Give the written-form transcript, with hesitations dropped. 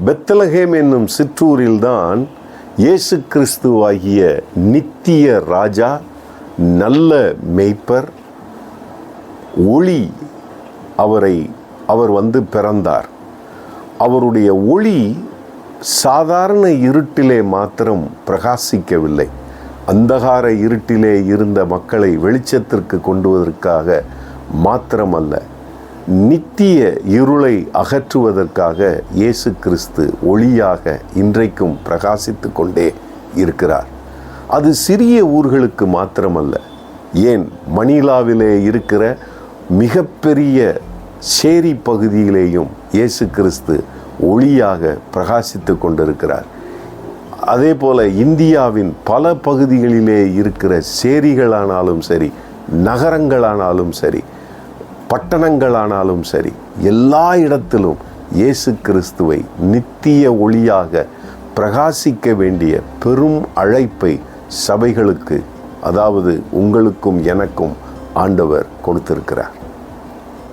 Bethlehem என்னும் சிற்றூரில்தான் இயேசு கிறிஸ்துவாகிய நித்திய ராஜா, நல்ல மேய்ப்பர், ஒளி அவர் வந்து பிறந்தார். அவருடைய ஒளி சாதாரண இருட்டிலே மாத்திரம் பிரகாசிக்கவில்லை. அந்தகார இருட்டிலே இருந்த மக்களை வெளிச்சத்திற்கு கொண்டுவதற்காக மாத்திரமல்ல, நித்திய இருளை அகற்றுவதற்காக இயேசு கிறிஸ்து ஒளியாக இன்றைக்கும் பிரகாசித்து கொண்டே இருக்கிறார். அது சிறிய ஊர்களுக்கு மாத்திரமல்ல, ஏன் மணிலாவிலே இருக்கிற மிகப்பெரிய சேரி பகுதியிலேயும் இயேசு கிறிஸ்து ஒளியாக பிரகாசித்து கொண்டிருக்கிறார். அதே போல இந்தியாவின் பல பகுதிகளிலே இருக்கிற சேரிகளானாலும் சரி, நகரங்களானாலும் சரி, பட்டணங்களானாலும் சரி, எல்லா இடத்திலும் இயேசு கிறிஸ்துவை நித்திய ஒளியாக பிரகாசிக்க வேண்டிய பெரும் அழைப்பை சபைகளுக்கு, அதாவது உங்களுக்கும் எனக்கும் ஆண்டவர் கொடுத்திருக்கிறார்.